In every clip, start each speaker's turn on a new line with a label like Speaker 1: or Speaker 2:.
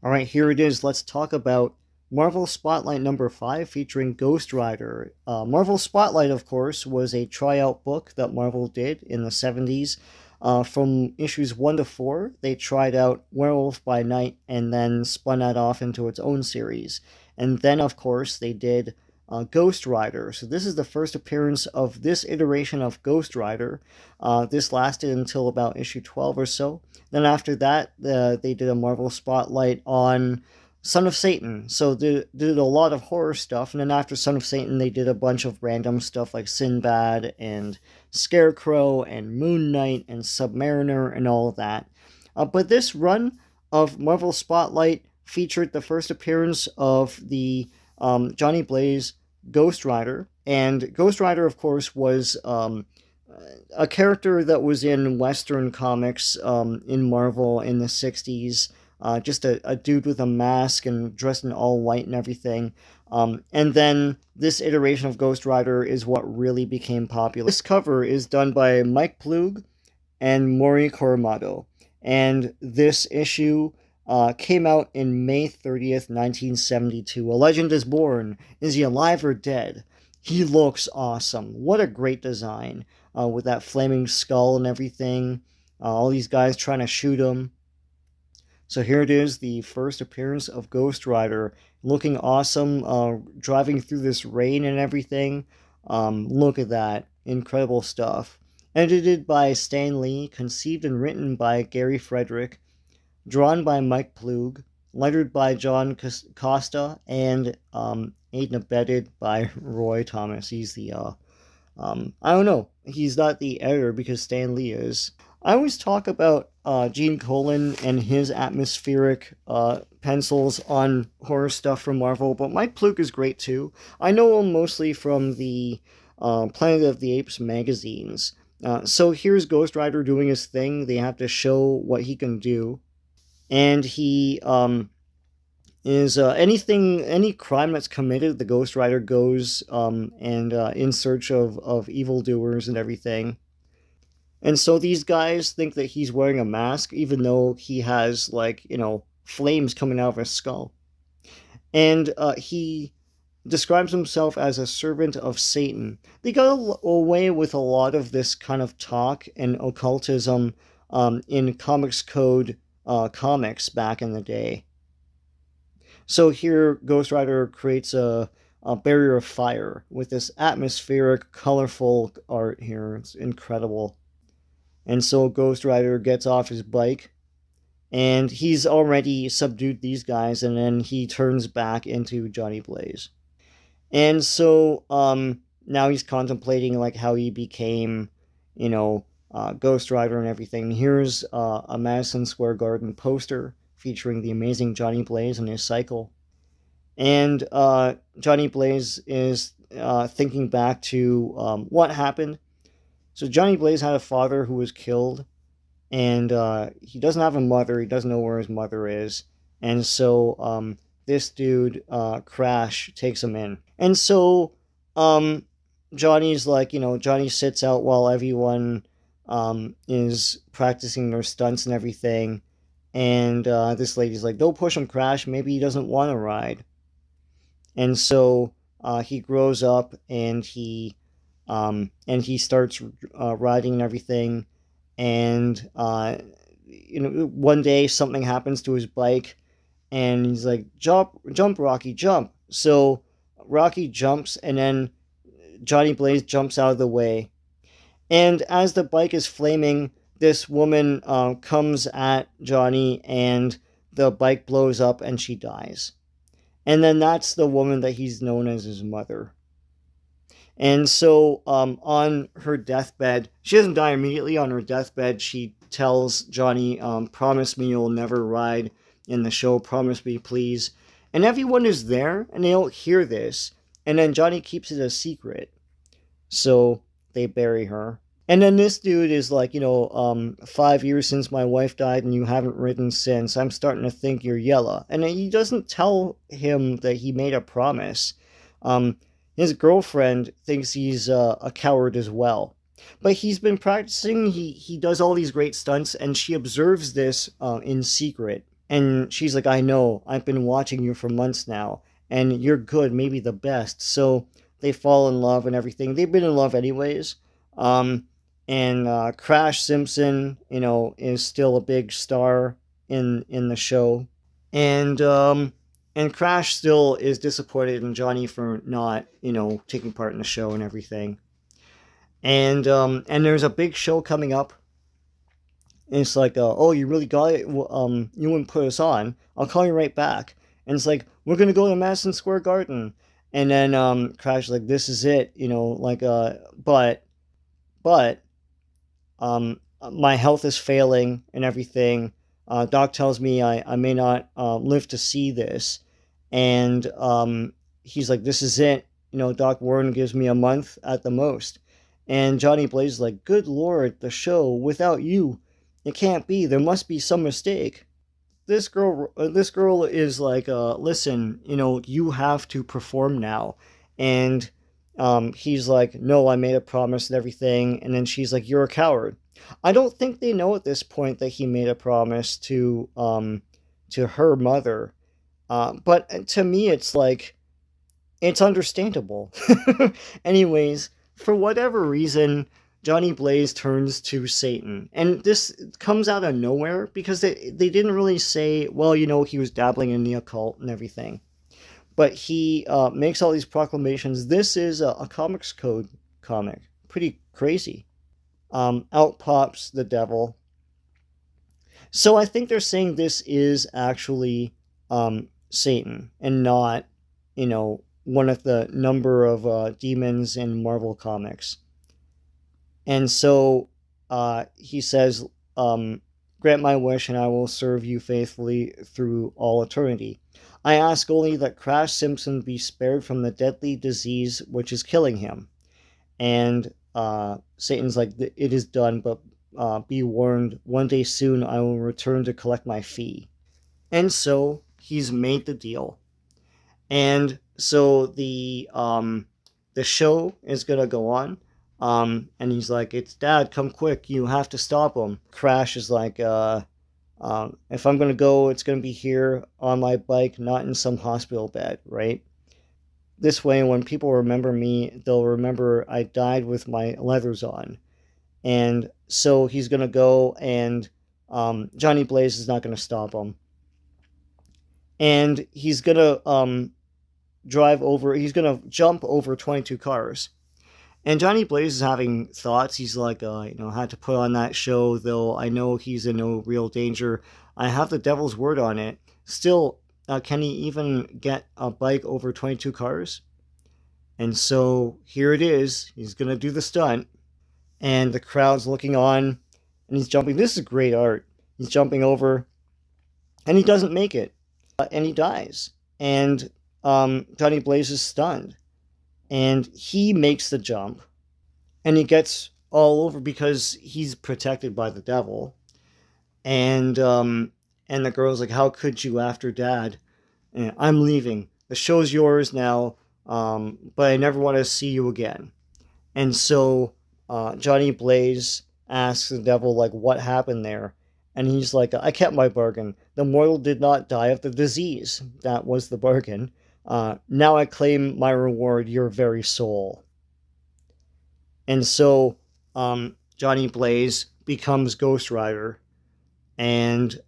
Speaker 1: Alright, here it is. Let's talk about Marvel Spotlight number 5 featuring Ghost Rider. Marvel Spotlight, of course, was a tryout book that Marvel did in the 70s. From issues 1 to 4, they tried out Werewolf by Night and then spun that off into its own series. And then, of course, they did Ghost Rider. So this is the first appearance of this iteration of Ghost Rider. This lasted until about issue 12 or so. Then after that, they did a Marvel Spotlight on Son of Satan. So they did a lot of horror stuff. And then after Son of Satan, they did a bunch of random stuff like Sinbad and Scarecrow and Moon Knight and Submariner and all of that. But this run of Marvel Spotlight featured the first appearance of the Johnny Blaze Ghost Rider. And Ghost Rider, of course, was a character that was in Western comics in Marvel in the 60s. Just a dude with a mask and dressed in all white and everything. And then this iteration of Ghost Rider is what really became popular. This cover is done by Mike Ploog and Mori Koremoto. And this issue came out in May 30th, 1972. A Legend is Born. Is he alive or dead? He looks awesome. What a great design. With that flaming skull and everything. All these guys trying to shoot him. So here it is, the first appearance of Ghost Rider. Looking awesome, driving through this rain and everything. Look at that. Incredible stuff. Edited by Stan Lee, conceived and written by Gary Frederick, drawn by Mike Ploog, lettered by John Costa, and aided and abetted by Roy Thomas. He's the, I don't know, he's not the editor because Stan Lee is. I always talk about Gene Colan and his atmospheric pencils on horror stuff from Marvel, but Mike Ploog is great too. I know him mostly from the Planet of the Apes magazines. So here's Ghost Rider doing his thing. They have to show what he can do. And he is any crime that's committed, the Ghost Rider goes and in search of evildoers and everything. And so these guys think that he's wearing a mask, even though he has, like, flames coming out of his skull. And he describes himself as a servant of Satan. They got away with a lot of this kind of talk and occultism in Comics Code comics back in the day. So here, Ghost Rider creates a barrier of fire with this atmospheric, colorful art here. It's incredible. And so Ghost Rider gets off his bike, and he's already subdued these guys, and then he turns back into Johnny Blaze. And so now he's contemplating like how he became, Ghost Rider and everything. Here's a Madison Square Garden poster featuring the amazing Johnny Blaze and his cycle. And Johnny Blaze is thinking back to what happened. So Johnny Blaze had a father who was killed, and he doesn't have a mother. He doesn't know where his mother is. And so this dude, Crash, takes him in. And so Johnny's like, Johnny sits out while everyone is practicing their stunts and everything. And this lady's like, don't push him, Crash. Maybe he doesn't want to ride. And so he grows up and he starts riding and everything. And one day something happens to his bike, and he's like, jump, Rocky, jump. So Rocky jumps, and then Johnny Blaze jumps out of the way. And as the bike is flaming, this woman comes at Johnny, and the bike blows up, and she dies. And then that's the woman that he's known as his mother. And so on her deathbed, she doesn't die immediately. On her deathbed, she tells Johnny, promise me you'll never ride in the show. Promise me, please. And everyone is there, and they don't hear this. And then Johnny keeps it a secret. So they bury her. And then this dude is like, 5 years since my wife died and you haven't ridden since. I'm starting to think you're yellow. And he doesn't tell him that he made a promise. His girlfriend thinks he's a coward as well. But he's been practicing. He does all these great stunts, and she observes this in secret. And she's like, I know, I've been watching you for months now, and you're good, maybe the best. So they fall in love and everything. They've been in love anyways. Um, and Crash Simpson, is still a big star in the show. And Crash still is disappointed in Johnny for not, taking part in the show and everything. And there's a big show coming up. And it's like, oh, you really got it? You wouldn't put us on. I'll call you right back. And it's like, we're gonna go to Madison Square Garden. And then Crash is like, this is it, like but my health is failing and everything. Doc tells me I may not live to see this, and he's like, this is it. Doc Warren gives me a month at the most. And Johnny Blaze is like, good lord, the show without you, it can't be. There must be some mistake. This girl is like, listen, you have to perform now. And he's like, no, I made a promise and everything. And then she's like, you're a coward. I don't think they know at this point that he made a promise to her mother. But to me, it's like, it's understandable. Anyways, for whatever reason, Johnny Blaze turns to Satan. And this comes out of nowhere because they didn't really say, well, he was dabbling in the occult and everything. But he makes all these proclamations. This is a Comics Code comic. Pretty crazy. Out pops the devil. So I think they're saying this is actually Satan and not, one of the number of demons in Marvel Comics. And so he says, grant my wish and I will serve you faithfully through all eternity. I ask only that Crash Simpson be spared from the deadly disease which is killing him. And Satan's like, it is done, but be warned, one day soon I will return to collect my fee. And so he's made the deal. And so the show is going to go on. And he's like, it's Dad, come quick, you have to stop him. Crash is like, if I'm going to go, it's going to be here on my bike, not in some hospital bed, right? This way, when people remember me, they'll remember I died with my leathers on. And so he's going to go, and Johnny Blaze is not going to stop him. And he's going to he's going to jump over 22 cars. And Johnny Blaze is having thoughts. He's like, I had to put on that show, though I know he's in no real danger. I have the devil's word on it. Still, can he even get a bike over 22 cars? And so here it is. He's going to do the stunt. And the crowd's looking on. And he's jumping. This is great art. He's jumping over. And he doesn't make it. And he dies. And Johnny Blaze is stunned. And he makes the jump. And he gets all over because he's protected by the devil. And the girl's like, how could you after Dad? And I'm leaving. The show's yours now, but I never want to see you again. And so Johnny Blaze asks the devil, like, what happened there? And he's like, I kept my bargain. The mortal did not die of the disease. That was the bargain. Now I claim my reward, your very soul. And so Johnny Blaze becomes Ghost Rider. And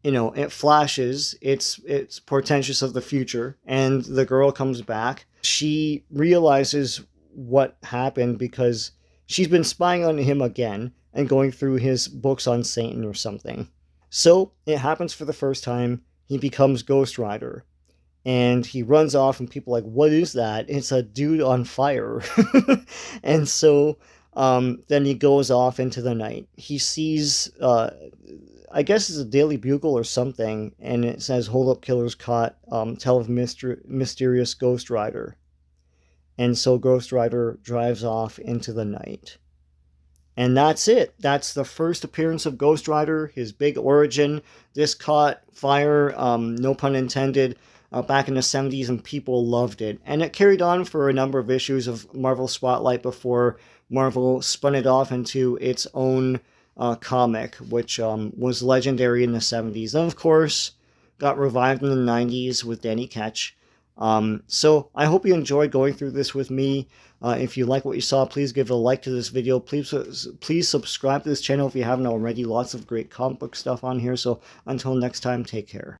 Speaker 1: it flashes. It's portentous of the future. And the girl comes back. She realizes what happened because she's been spying on him again and going through his books on Satan or something. So it happens for the first time. He becomes Ghost Rider. And he runs off and people are like, what is that? It's a dude on fire. And so then he goes off into the night. He sees... I guess it's a Daily Bugle or something, and it says, hold up, killers caught, tell of mysterious Ghost Rider. And so Ghost Rider drives off into the night. And that's it. That's the first appearance of Ghost Rider, his big origin. This caught fire, no pun intended, back in the 70s, and people loved it. And it carried on for a number of issues of Marvel Spotlight before Marvel spun it off into its own comic, which was legendary in the 70s. And of course, got revived in the 90s with Danny Ketch. So I hope you enjoyed going through this with me. If you like what you saw, please give a like to this video. Please subscribe to this channel if you haven't already. Lots of great comic book stuff on here. So until next time, take care.